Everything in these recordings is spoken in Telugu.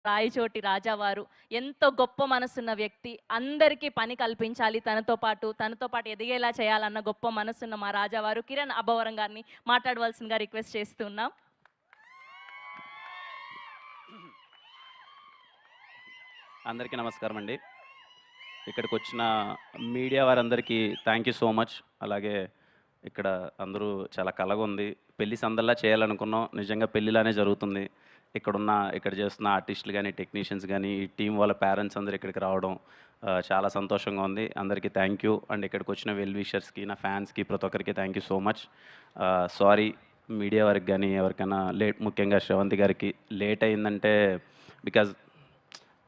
రాయచోటి రాజావారు ఎంతో గొప్ప మనసున్న వ్యక్తి. అందరికీ పని కల్పించాలి, తనతో పాటు ఎదిగేలా చేయాలన్న గొప్ప మనసున్న మా రాజావారు కిరణ్ అబ్బవరం గారిని మాట్లాడవలసిందిగా రిక్వెస్ట్ చేస్తున్నాం. అందరికీ నమస్కారం అండి. ఇక్కడికి వచ్చిన మీడియా వారందరికీ థ్యాంక్ యూ సో మచ్. అలాగే ఇక్కడ అందరూ చాలా కలగా ఉంది. పెళ్లి సందల్లా చేయాలనుకున్నాం, నిజంగా పెళ్ళిలానే జరుగుతుంది. ఇక్కడ చేస్తున్న ఆర్టిస్టులు కానీ, టెక్నీషియన్స్ కానీ, ఈ టీం వాళ్ళ పేరెంట్స్ అందరూ ఇక్కడికి రావడం చాలా సంతోషంగా ఉంది. అందరికీ థ్యాంక్ యూ. అండ్ ఇక్కడికి వచ్చిన వెల్ విషర్స్కి, నా ఫ్యాన్స్కి, ప్రతి ఒక్కరికి thank you so much. Sorry media వారికి కానీ ఎవరికైనా లేట్, ముఖ్యంగా శ్రవంతి గారికి లేట్ అయిందంటే బికాజ్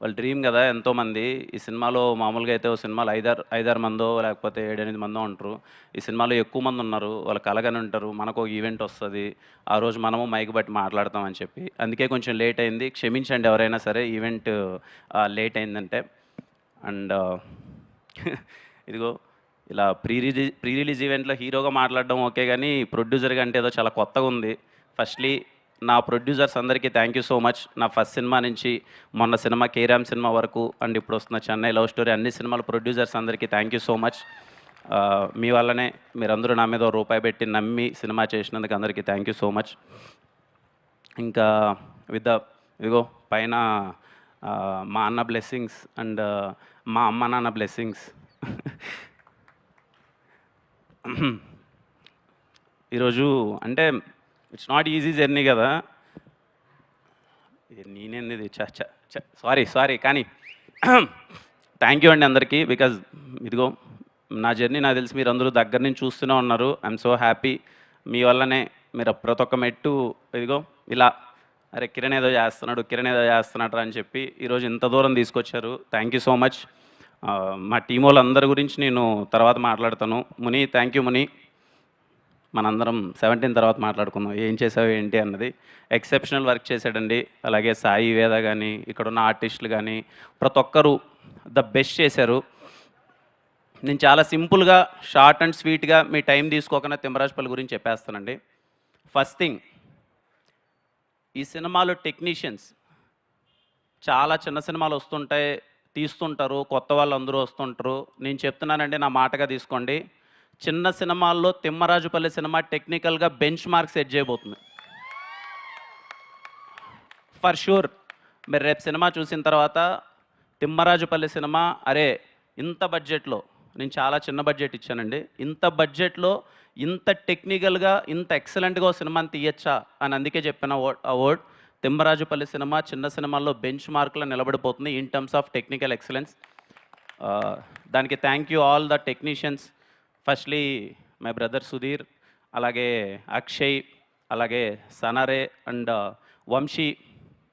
వాళ్ళ డ్రీమ్ కదా ఎంతోమంది. ఈ సినిమాలో మామూలుగా అయితే ఓ సినిమాలో ఐదారు మందో లేకపోతే 7-8 మందో ఉంటారు. ఈ సినిమాలో ఎక్కువ మంది ఉన్నారు. వాళ్ళు కలగానే ఉంటారు. మనకు ఒక ఈవెంట్ వస్తుంది, ఆ రోజు మనము మైక్ బట్టి మాట్లాడతామని చెప్పి అందుకే కొంచెం లేట్ అయింది. క్షమించండి ఎవరైనా సరే ఈవెంట్ లేట్ అయిందంటే. అండ్ ఇదిగో ఇలా ప్రీ రిలీజ్ ఈవెంట్లో హీరోగా మాట్లాడడం ఓకే, కానీ ప్రొడ్యూసర్గా అంటే ఏదో చాలా కొత్తగా ఉంది. ఫస్ట్లీ నా ప్రొడ్యూసర్స్ అందరికీ థ్యాంక్ యూ సో మచ్. నా ఫస్ట్ సినిమా నుంచి మొన్న సినిమా కేరామ్ సినిమా వరకు అండ్ ఇప్పుడు వస్తున్న చెన్నై లవ్ స్టోరీ అన్ని సినిమాల ప్రొడ్యూసర్స్ అందరికీ థ్యాంక్ యూ సో మచ్. మీ వల్లనే మీరందరూ నా మీద రూపాయి పెట్టి నమ్మి సినిమా చేసినందుకు అందరికీ థ్యాంక్ యూ సో మచ్. ఇంకా ఇదిగో పైన మా అన్న బ్లెస్సింగ్స్ అండ్ మా అమ్మ నాన్న బ్లెస్సింగ్స్. ఈరోజు అంటే ఇట్స్ నాట్ ఈజీ జర్నీ కదా. నేనేది సారీ కానీ థ్యాంక్ యూ అండి అందరికీ. బికాజ్ ఇదిగో నా జర్నీ నాకు తెలిసి మీరు అందరూ దగ్గర నుంచి చూస్తూనే ఉన్నారు. I'm so happy. మీ వల్లనే మీరు ప్రతి ఒక్క మెట్టు ఇదిగో ఇలా అరే కిరణ్ ఏదో చేస్తున్నాడు అని చెప్పి ఈరోజు ఇంత దూరం తీసుకొచ్చారు. Thank you so much. మా టీం వాళ్ళందరి గురించి నేను తర్వాత మాట్లాడతాను. ముని థ్యాంక్ యూ ముని. మనందరం 17 తర్వాత మాట్లాడుకుందాం ఏం చేసావు ఏంటి అన్నది. ఎక్సెప్షనల్ వర్క్ చేశాడండి. అలాగే సాయి వేద కానీ, ఇక్కడున్న ఆర్టిస్టులు కానీ ప్రతి ఒక్కరూ ద బెస్ట్ చేశారు. నేను చాలా సింపుల్గా షార్ట్ అండ్ స్వీట్గా మీ టైం తీసుకోకుండా తిమ్మరాజుపల్లి గురించి చెప్పేస్తానండి. ఫస్ట్ థింగ్, ఈ సినిమాలో టెక్నీషియన్స్ చాలా చిన్న సినిమాలు వస్తుంటాయి, తీస్తుంటారు, కొత్త వాళ్ళు అందరూ వస్తుంటారు. నేను చెప్తున్నానండి, నా మాటగా తీసుకోండి. చిన్న సినిమాల్లో తిమ్మరాజుపల్లి సినిమా టెక్నికల్గా బెంచ్ మార్క్ సెట్ చేయబోతుంది ఫర్ షూర్. మీరు రేపు సినిమా చూసిన తర్వాత తిమ్మరాజుపల్లి సినిమా అరే ఇంత బడ్జెట్లో, నేను చాలా చిన్న బడ్జెట్ ఇచ్చానండి, ఇంత బడ్జెట్లో ఇంత టెక్నికల్గా ఇంత ఎక్సలెంట్గా సినిమాని తీయచ్చా అని అందుకే చెప్పిన వర్డ్. తిమ్మరాజుపల్లి సినిమా చిన్న సినిమాల్లో బెంచ్ మార్క్లో నిలబడిపోతుంది in terms of technical excellence. దానికి thank you all the technicians. Firstly my brother Sudheer, అలాగే అక్షయ్, అలాగే సనరే అండ్ వంశీ.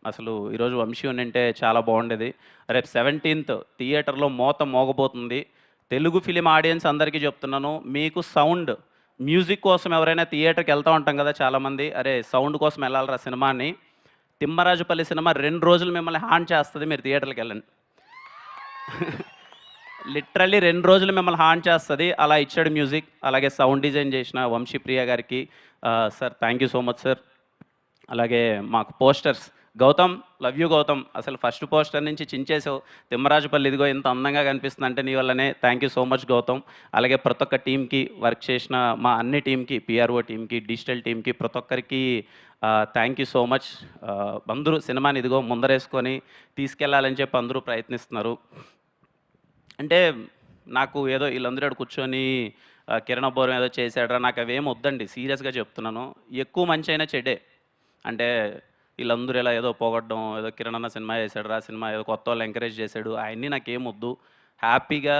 అసలు ఈరోజు వంశీ ఉంటే చాలా బాగుండేది. రేపు 17th థియేటర్లో మోగబోతుంది. తెలుగు ఫిలిం ఆడియన్స్ అందరికీ చెప్తున్నాను, మీకు సౌండ్ మ్యూజిక్ కోసం ఎవరైనా థియేటర్కి వెళ్తూ ఉంటాం కదా చాలామంది, అరే సౌండ్ కోసం వెళ్ళాలరా సినిమాని. తిమ్మరాజుపల్లి సినిమా 2 రోజులు మిమ్మల్ని హాన్ చేస్తుంది, మీరు థియేటర్కి వెళ్ళండి. లిటరల్లీ 2 రోజులు మిమ్మల్ని హాన్ చేస్తుంది. అలా ఇచ్చాడు మ్యూజిక్. అలాగే సౌండ్ డిజైన్ చేసిన వంశీప్రియ గారికి sir thank you so much sir. అలాగే మాకు posters Gautam, love you Gautam. అసలు ఫస్ట్ పోస్టర్ నుంచి చించేసావు. తిమ్మరాజుపల్లి ఇదిగో ఇంత అందంగా కనిపిస్తుంది అంటే నీ వల్లనే. Thank you so much Gautam. అలాగే ప్రతి ఒక్క టీంకి, వర్క్ చేసిన మా అన్ని టీంకి, పిఆర్ఓ టీంకి, డిజిటల్ టీంకి, ప్రతి ఒక్కరికి థ్యాంక్ యూ సో మచ్. అందరూ సినిమాని ఇదిగో ముందరేసుకొని తీసుకెళ్లాలని చెప్పి అందరూ ప్రయత్నిస్తున్నారు. అంటే నాకు ఏదో వీళ్ళందరూ కూర్చొని కిరణ్ అబ్బవరం ఏదో చేశాడరా, నాకు అవేం వద్దండి, సీరియస్గా చెప్తున్నాను. ఎక్కువ మంచి అయినా చెడే. అంటే వీళ్ళందరూ ఇలా ఏదో పోగొట్టడం, ఏదో కిరణ్ అన్న సినిమా చేశాడు, రా సినిమా ఏదో కొత్త వాళ్ళు ఎంకరేజ్ చేశాడు, అవన్నీ నాకేం వద్దు. హ్యాపీగా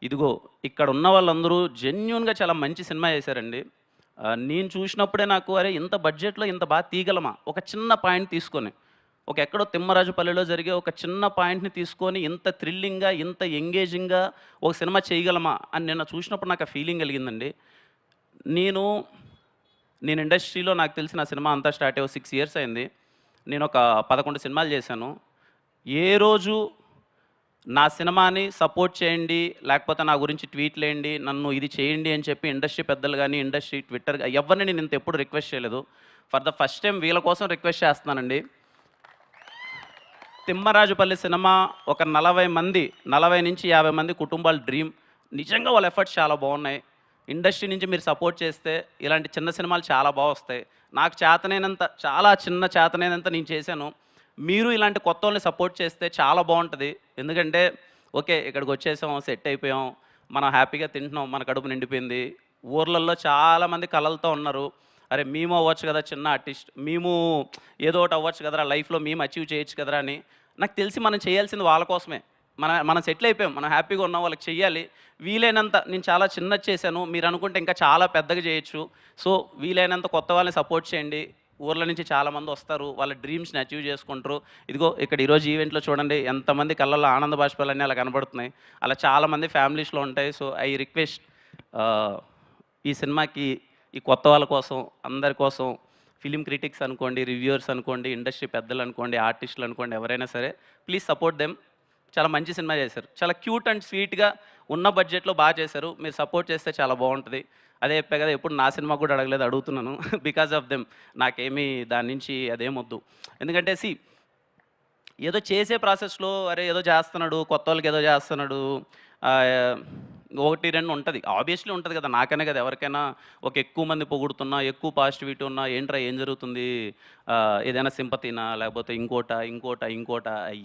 ఇదిగో ఇక్కడ ఉన్న వాళ్ళందరూ జెన్యూన్గా చాలా మంచి సినిమా చేశారండి. నేను చూసినప్పుడే నాకు అరే ఇంత బడ్జెట్లో ఇంత బాగా తీయగలమా, ఒక చిన్న పాయింట్ తీసుకొని, ఒక ఎక్కడో తిమ్మరాజుపల్లిలో జరిగే ఒక చిన్న పాయింట్ని తీసుకొని ఇంత థ్రిల్లింగ్గా, ఇంత ఎంగేజింగ్గా ఒక సినిమా చేయగలమా అని నిన్న చూసినప్పుడు నాకు ఆ ఫీలింగ్ కలిగిందండి. నేను ఇండస్ట్రీలో నాకు తెలిసిన సినిమా అంతా స్టార్ట్ అయ్యో 6 years అయింది. నేను ఒక 11 సినిమాలు చేశాను. ఏ రోజు నా సినిమాని సపోర్ట్ చేయండి, లేకపోతే నా గురించి ట్వీట్లు వేయండి, నన్ను ఇది చేయండి అని చెప్పి ఇండస్ట్రీ పెద్దలు కానీ, ఇండస్ట్రీ ట్విట్టర్ ఎవరిని నేను ఇంత ఎప్పుడు రిక్వెస్ట్ చేయలేదు. ఫర్ ద ఫస్ట్ టైం వీళ్ళ కోసం రిక్వెస్ట్ చేస్తున్నానండి. తిమ్మరాజుపల్లి సినిమా ఒక 40 నుంచి 50 మంది కుటుంబాల డ్రీమ్. నిజంగా వాళ్ళ ఎఫర్ట్స్ చాలా బాగున్నాయి. ఇండస్ట్రీ నుంచి మీరు సపోర్ట్ చేస్తే ఇలాంటి చిన్న సినిమాలు చాలా బాగా వస్తాయి. నాకు చేతనైనంత, చాలా చిన్న చేతనైనంత నేను చేశాను. మీరు ఇలాంటి కొత్త వాళ్ళని సపోర్ట్ చేస్తే చాలా బాగుంటుంది. ఎందుకంటే ఓకే, ఇక్కడికి వచ్చేసాం, సెట్ అయిపోయాం, మనం హ్యాపీగా తింటున్నాం, మన కడుపు నిండిపోయింది. ఊర్లలో చాలామంది కలలతో ఉన్నారు. అరే మేము అవ్వచ్చు కదా చిన్న ఆర్టిస్ట్, మేము ఏదో ఒకటి అవ్వచ్చు కదరా లైఫ్లో, మేము అచీవ్ చేయొచ్చు కదరా అని. నాకు తెలిసి మనం చేయాల్సింది వాళ్ళ కోసమే. మనం సెటిల్ అయిపోయాం, మనం హ్యాపీగా ఉన్నాం, వాళ్ళకి చెయ్యాలి. వీలైనంత నేను చాలా చిన్నది చేశాను, మీరు అనుకుంటే ఇంకా చాలా పెద్దగా చేయొచ్చు. సో వీలైనంత కొత్త వాళ్ళని సపోర్ట్ చేయండి. ఊర్ల నుంచి చాలామంది వస్తారు, వాళ్ళ డ్రీమ్స్ని అచీవ్ చేసుకుంటారు. ఇదిగో ఇక్కడ ఈరోజు ఈవెంట్లో చూడండి ఎంతమంది కళ్ళల్లో ఆనంద బాష్పాలన్నీ అలా కనబడుతున్నాయి. అలా చాలామంది ఫ్యామిలీస్లో ఉంటాయి. సో ఐ రిక్వెస్ట్ ఈ సినిమాకి, ఈ కొత్త వాళ్ళ కోసం, అందరి కోసం, ఫిలిం క్రిటిక్స్ అనుకోండి, రివ్యూవర్స్ అనుకోండి, ఇండస్ట్రీ పెద్దలు అనుకోండి, ఆర్టిస్టులు అనుకోండి, ఎవరైనా సరే ప్లీజ్ సపోర్ట్ దెమ్. చాలా మంచి సినిమా చేశారు, చాలా క్యూట్ అండ్ స్వీట్గా ఉన్న బడ్జెట్లో బాగా చేశారు. మీరు సపోర్ట్ చేస్తే చాలా బాగుంటుంది. అదే చెప్పే కదా, ఎప్పుడు నా సినిమా కూడా అడగలేదు, అడుగుతున్నాను. బికాజ్ ఆఫ్ దెమ్ నాకేమీ దాని నుంచి అదేమొద్దు. ఎందుకంటే ఏదో చేసే ప్రాసెస్లో అరే ఏదో చేస్తున్నాడు, కొత్త వాళ్ళకి ఏదో చేస్తున్నాడు, ఒకటి రెండు ఉంటుంది, ఆబ్వియస్లీ ఉంటుంది కదా. నాకనే కదా, ఎవరికైనా ఒక ఎక్కువ మంది పొగుడుతున్నా, ఎక్కువ పాజిటివిటీ ఉన్నా ఏంట్రా ఏం జరుగుతుంది, ఏదైనా సింపతినా లేకపోతే ఇంకోట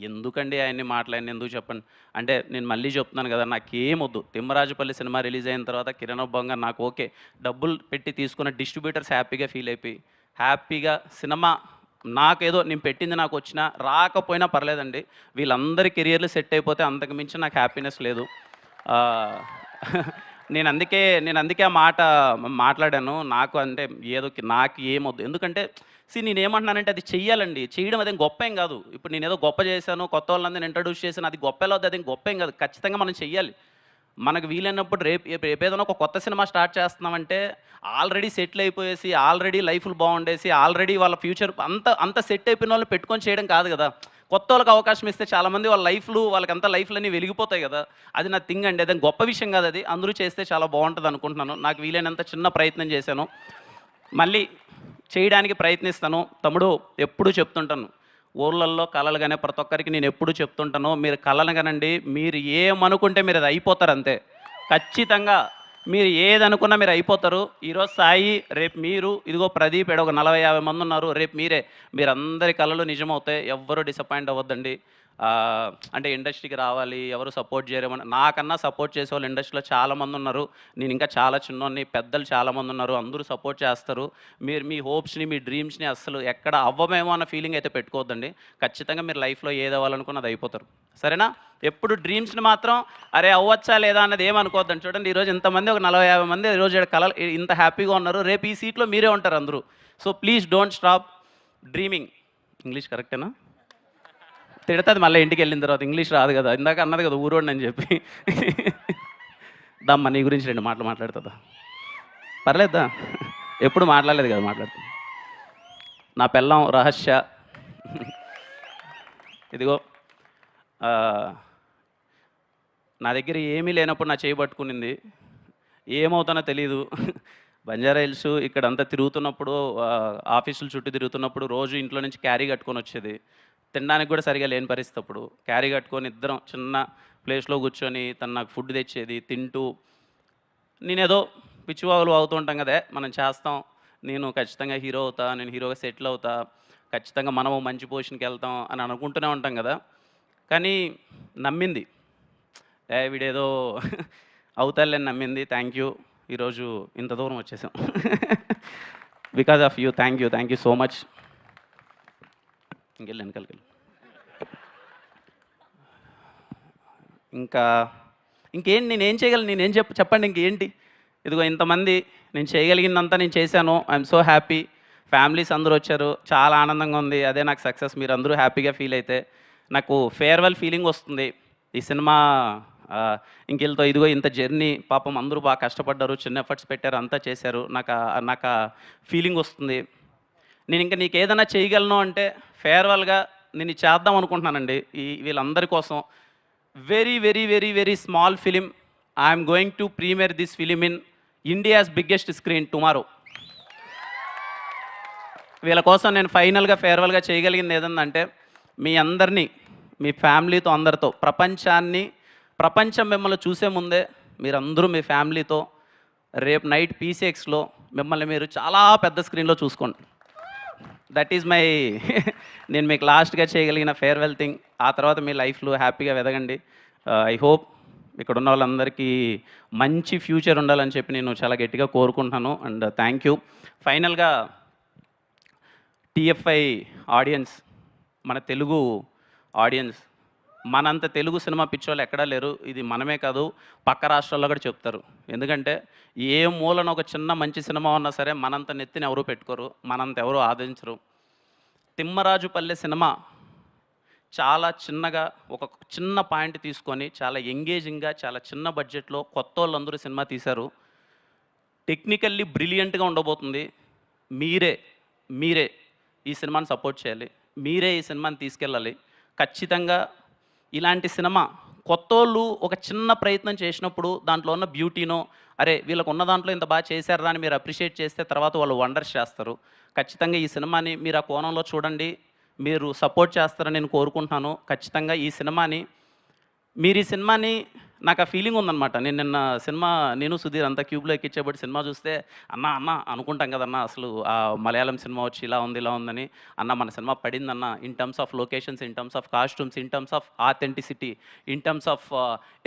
ఎందుకండి ఆయన్ని మాట్లాడిన, ఎందుకు చెప్పండి. అంటే నేను మళ్ళీ చెప్తున్నాను కదా, నాకేమొద్దు. తిమ్మరాజుపల్లి సినిమా రిలీజ్ అయిన తర్వాత కిరణ్ అబ్బంగా నాకు ఓకే, డబ్బులు పెట్టి తీసుకున్న డిస్ట్రిబ్యూటర్స్ హ్యాపీగా ఫీల్ అయిపోయి హ్యాపీగా సినిమా నాకేదో నేను పెట్టింది నాకు వచ్చినా రాకపోయినా పర్లేదండి, వీళ్ళందరి కెరియర్లు సెట్ అయిపోతే అంతకు మించి నాకు హ్యాపీనెస్ లేదు. నేను అందుకే ఆ మాట మాట్లాడాను. నాకు అంటే ఏదో నాకు ఏమొద్దు. ఎందుకంటే నేనేమంటున్నానంటే అది చెయ్యాలండి, చేయడం అదేం గొప్ప ఏం కాదు. ఇప్పుడు నేను ఏదో గొప్ప చేశాను, కొత్త వాళ్ళందరినీ ఇంట్రడ్యూస్ చేశాను, అది గొప్ప ఎలా అవుతుంది, అదేం గొప్ప ఏం కాదు. ఖచ్చితంగా మనం చెయ్యాలి. మనకు వీలైనప్పుడు రేపేదైనా ఒక కొత్త సినిమా స్టార్ట్ చేస్తున్నామంటే ఆల్రెడీ సెటిల్ అయిపోయేసి, ఆల్రెడీ లైఫ్లు బాగుండేసి, ఆల్రెడీ వాళ్ళ ఫ్యూచర్ అంత సెట్ అయిపోయిన వాళ్ళని పెట్టుకొని చేయడం కాదు కదా. కొత్త వాళ్ళకి అవకాశం ఇస్తే చాలామంది వాళ్ళ వాళ్ళకంతా లైఫ్లన్నీ వెలిగిపోతాయి కదా. అది నా థింగ్ అండి, అదే గొప్ప విషయం కాదు. అది అందరూ చేస్తే చాలా బాగుంటుంది అనుకుంటున్నాను. నాకు వీలైనంత చిన్న ప్రయత్నం చేశాను, మళ్ళీ చేయడానికి ప్రయత్నిస్తాను. తమ్ముడు ఎప్పుడూ చెప్తుంటాను, ఊళ్ళల్లో కళలు కానీ ప్రతి ఒక్కరికి నేను ఎప్పుడు చెప్తుంటాను, మీరు కళలు కనండి, మీరు ఏమనుకుంటే మీరు అది అయిపోతారు అంతే. ఖచ్చితంగా మీరు ఏదనుకున్నా మీరు అయిపోతారు. ఈరోజు సాయి, రేపు మీరు, ఇదిగో ప్రదీప్, ఒక 40-50 మంది ఉన్నారు, రేపు మీరందరి కళలు నిజమవుతాయి. ఎవ్వరూ డిసప్పాయింట్ అవ్వద్దండి. అంటే ఇండస్ట్రీకి రావాలి, ఎవరు సపోర్ట్ చేయరేమని, నాకన్నా సపోర్ట్ చేసే వాళ్ళు ఇండస్ట్రీలో చాలామంది ఉన్నారు. నేను ఇంకా చాలా చిన్నోన్ని, పెద్దలు చాలామంది ఉన్నారు, అందరూ సపోర్ట్ చేస్తారు. మీరు మీ హోప్స్ని, మీ డ్రీమ్స్ని అస్సలు ఎక్కడ అవ్వమేమో అన్న ఫీలింగ్ అయితే పెట్టుకోవద్దండి. ఖచ్చితంగా మీరు లైఫ్లో ఏది అవ్వాలనుకున్నది అయిపోతారు, సరేనా. ఎప్పుడు డ్రీమ్స్ని మాత్రం అరే అవ్వచ్చా లేదా అన్నది ఏమనుకోవద్దండి. చూడండి ఈరోజు ఇంతమంది, ఒక 40-50 మంది ఈరోజు కళలు ఇంత హ్యాపీగా ఉన్నారు, రేపు ఈ సీట్లో మీరే ఉంటారు అందరూ. So please don't stop dreaming. English కరెక్టేనా? తిడుతుంది మళ్ళీ ఇంటికి వెళ్ళిన తర్వాత, ఇంగ్లీష్ రాదు కదా, ఇందాక అన్నది కదా ఊరోండి అని చెప్పి. దమ్మ నీ గురించి 2 మాటలు మాట్లాడుతుందా? పర్లేదా, ఎప్పుడు మాట్లాడలేదు కదా, మాట్లాడుతుంది. నా పెళ్ళం రహస్య, ఇదిగో నా దగ్గర ఏమీ లేనప్పుడు నా చేయి పట్టుకునింది. ఏమవుతానో తెలీదు. బంజారా హిల్స్ ఇక్కడంతా తిరుగుతున్నప్పుడు, ఆఫీసుల చుట్టూ తిరుగుతున్నప్పుడు రోజు ఇంట్లో నుంచి క్యారీ కట్టుకొని వచ్చేది. తినడానికి కూడా సరిగా లేని పరిస్థితి. అప్పుడు క్యారీ కట్టుకొని ఇద్దరం చిన్న ప్లేస్లో కూర్చొని తను నాకు ఫుడ్ తెచ్చేది. తింటూ నేనేదో పిచ్చివాగులు అవుతూ ఉంటాం కదా, మనం చేస్తాం, నేను ఖచ్చితంగా హీరో అవుతా, నేను హీరోగా సెటిల్ అవుతా, ఖచ్చితంగా మనము మంచి పొజిషన్కి వెళ్తాం అని అనుకుంటూనే ఉంటాం కదా. కానీ నమ్మింది, వీడేదో అవుతాలేని నమ్మింది. థ్యాంక్ యూ, ఈరోజు ఇంత దూరం వచ్చేసాం. Because of you. Thank you so much. ఇంకెళ్ళి వెనకాలకి ఇంకేంటి నేనేం చేయగలను, నేనేం చెప్పండి ఇంకేంటి. ఇదిగో ఇంతమంది, నేను చేయగలిగిందంతా నేను చేశాను. I'm so happy. ఫ్యామిలీస్ అందరూ వచ్చారు, చాలా ఆనందంగా ఉంది. అదే నాకు సక్సెస్. మీరు అందరూ హ్యాపీగా ఫీల్ అయితే నాకు ఫేర్వెల్ ఫీలింగ్ వస్తుంది. ఈ సినిమా ఇంకెళ్తో ఇదిగో ఇంత జర్నీ, పాపం అందరూ బాగా కష్టపడ్డారు, చిన్న ఎఫర్ట్స్ పెట్టారు, అంతా చేశారు. నాకు ఫీలింగ్ వస్తుంది. నేను ఇంకా నీకు ఏదైనా చేయగలను అంటే ఫేర్వెల్గా నేను చేద్దాం అనుకుంటున్నానండి వీళ్ళందరి కోసం. Very very very very small film. I'm going to premiere this film in India's biggest screen tomorrow. వీళ్ళ కోసం నేను ఫైనల్గా ఫేర్వెల్గా చేయగలిగింది ఏదంటే మీ అందరినీ మీ ఫ్యామిలీతో అందరితో ప్రపంచం మిమ్మల్ని చూసే ముందే మీరందరూ మీ ఫ్యామిలీతో రేపు నైట్ పీసీఎక్స్లో మిమ్మల్ని మీరు చాలా పెద్ద స్క్రీన్లో చూసుకోండి. దట్ ఈజ్ మై నేను మీకు లాస్ట్గా చేయగలిగిన ఫేర్వెల్ థింగ్. ఆ తర్వాత మీ లైఫ్లో హ్యాపీగా ఎదగండి. ఐ హోప్ ఇక్కడ ఉన్న వాళ్ళందరికీ మంచి ఫ్యూచర్ ఉండాలని చెప్పి నేను చాలా గట్టిగా కోరుకుంటున్నాను. And thank you. ఫైనల్గా టీఎఫ్ఐ ఆడియన్స్, మన తెలుగు ఆడియన్స్, మనంత తెలుగు సినిమా పిచ్చోళ్ళు ఎక్కడా లేరు. ఇది మనమే కాదు, పక్క రాష్ట్రాల్లో కూడా చెప్తారు. ఎందుకంటే ఏ మూలన ఒక చిన్న మంచి సినిమా ఉన్నా సరే మనంత నెత్తిని ఎవరు పెట్టుకోరు, మనంత ఎవరు ఆదరించరు. తిమ్మరాజుపల్లె సినిమా చాలా చిన్నగా ఒక చిన్న పాయింట్ తీసుకొని చాలా ఎంగేజింగ్గా చాలా చిన్న బడ్జెట్లో కొత్త వాళ్ళందరూ సినిమా తీశారు. టెక్నికల్లీ బ్రిలియంట్గా ఉండబోతుంది. మీరే ఈ సినిమాని సపోర్ట్ చేయాలి, మీరే ఈ సినిమాని తీసుకెళ్ళాలి. ఖచ్చితంగా ఇలాంటి సినిమా కొత్తోళ్ళు ఒక చిన్న ప్రయత్నం చేసినప్పుడు దాంట్లో ఉన్న బ్యూటీనో, అరే వీళ్ళకు ఉన్న దాంట్లో ఇంత బాగా చేశారా అని మీరు అప్రిషియేట్ చేస్తే తర్వాత వాళ్ళు వండర్స్ చేస్తారు. ఖచ్చితంగా ఈ సినిమాని మీరు ఆ కోణంలో చూడండి, మీరు సపోర్ట్ చేస్తారని నేను కోరుకుంటున్నాను. ఖచ్చితంగా ఈ సినిమాని నాకు ఆ ఫీలింగ్ ఉందన్నమాట. నేను సుధీర్ అంతా క్యూబ్లో ఎక్కించేబట్టి సినిమా చూస్తే అన్న అనుకుంటాం కదన్నా, అసలు ఆ మలయాళం సినిమా వచ్చి ఇలా ఉందని. మన సినిమా పడిందన్న, in terms of locations, in terms of costumes, in terms of authenticity, in terms of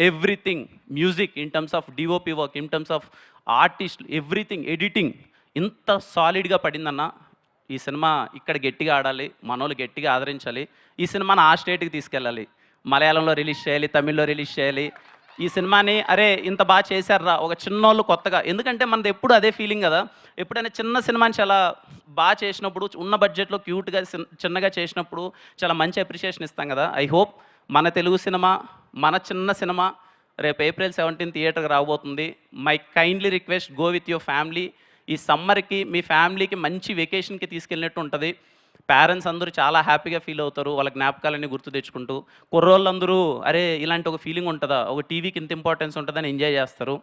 everything, music, in terms of DOP work, in terms of artist, everything, editing ఇంత సాలిడ్గా పడిందన్న. ఈ సినిమా ఇక్కడ గట్టిగా ఆడాలి, మనోళ్ళు గట్టిగా ఆదరించాలి. ఈ సినిమాని ఆ స్టేట్కి తీసుకెళ్ళాలి, మలయాళంలో రిలీజ్ చేయాలి, తమిళ్లో రిలీజ్ చేయాలి. ఈ సినిమాని అరే ఇంత బాగా చేశారా ఒక చిన్నోళ్ళు కొత్తగా. ఎందుకంటే మనది ఎప్పుడు అదే ఫీలింగ్ కదా, ఎప్పుడైనా చిన్న సినిమాని చాలా బాగా చేసినప్పుడు, ఉన్న బడ్జెట్లో క్యూట్గా చిన్నగా చేసినప్పుడు చాలా మంచి అప్రిషియేషన్ ఇస్తాం కదా. ఐ హోప్ మన తెలుగు సినిమా, మన చిన్న సినిమా రేపు April 17 థియేటర్కి రాబోతుంది. My kindly request, go with your family. ఈ సమ్మర్కి మీ ఫ్యామిలీకి మంచి వెకేషన్కి తీసుకెళ్ళినట్టు ఉంటుంది. పేరెంట్స్ అందరూ చాలా హ్యాపీగా ఫీల్ అవుతారు, వాళ్ళ జ్ఞాపకాలన్నీ గుర్తు తెచ్చుకుంటూ. కుర్రోళ్ళందరూ అరే ఇలాంటి ఒక ఫీలింగ్ ఉంటుందా, ఒక టీవీకి ఇంత ఇంపార్టెన్స్ ఉంటుందని ఎంజాయ్ చేస్తారు.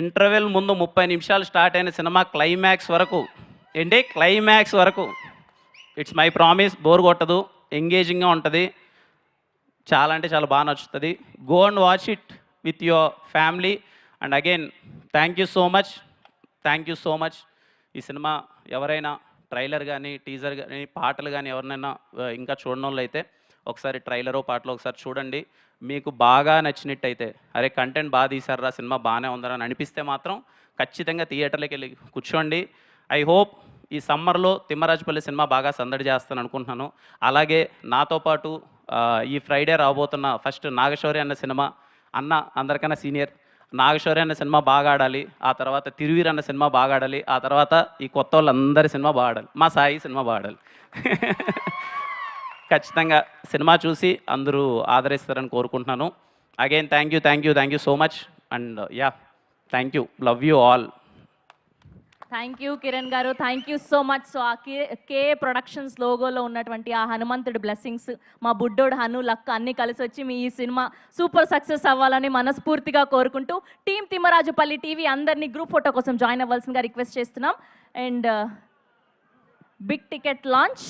ఇంటర్వెల్ ముందు 30 నిమిషాలు స్టార్ట్ అయిన సినిమా క్లైమాక్స్ వరకు ఇట్స్ మై ప్రామిస్, బోర్ కొట్టదు, ఎంగేజింగ్గా ఉంటుంది, చాలా అంటే చాలా బాగా నచ్చుతుంది. Go and watch it with your family. And again thank you so much. ఈ సినిమా ఎవరైనా ట్రైలర్ కానీ, టీజర్ కానీ, పాటలు కానీ ఎవరినైనా ఇంకా చూడని వాళ్ళు అయితే ఒకసారి ట్రైలరో పాటలో ఒకసారి చూడండి. మీకు బాగా నచ్చినట్టయితే, అరే కంటెంట్ బాగా తీశారా, సినిమా బాగానే ఉందని అని అనిపిస్తే మాత్రం ఖచ్చితంగా థియేటర్లోకి వెళ్ళి కూర్చోండి. ఐ హోప్ ఈ సమ్మర్లో తిమ్మరాజుపల్లి సినిమా బాగా సందడి చేస్తాను అనుకుంటున్నాను. అలాగే నాతో పాటు ఈ ఫ్రైడే రాబోతున్న ఫస్ట్ నాగశౌర్య అన్న సినిమా, అందరికన్నా సీనియర్ నాగశౌర్య అన్న సినిమా బాగా ఆడాలి, ఆ తర్వాత తిరువీర్ అన్న సినిమా బాగా ఆడాలి, ఆ తర్వాత ఈ కొత్త వాళ్ళందరి సినిమా బాగా ఆడాలి, మా సాయి సినిమా బాగా ఆడాలి. ఖచ్చితంగా సినిమా చూసి అందరూ ఆదరిస్తారని కోరుకుంటున్నాను. Again thank you so much. And thank you, love you all. Thank you Kiran garu, thank you so much. So A K productions లోగోలో ఉన్నటువంటి ఆ హనుమంతుడి బ్లెస్సింగ్స్, మా బుడ్డోడు హను లక్క అన్నీ కలిసి వచ్చి మీ ఈ సినిమా సూపర్ సక్సెస్ అవ్వాలని మనస్ఫూర్తిగా కోరుకుంటూ టీమ్ తిమ్మరాజుపల్లి టీవీ అందరినీ గ్రూప్ ఫోటో కోసం జాయిన్ అవ్వాల్సిందిగా రిక్వెస్ట్ చేస్తున్నాం. And big ticket launch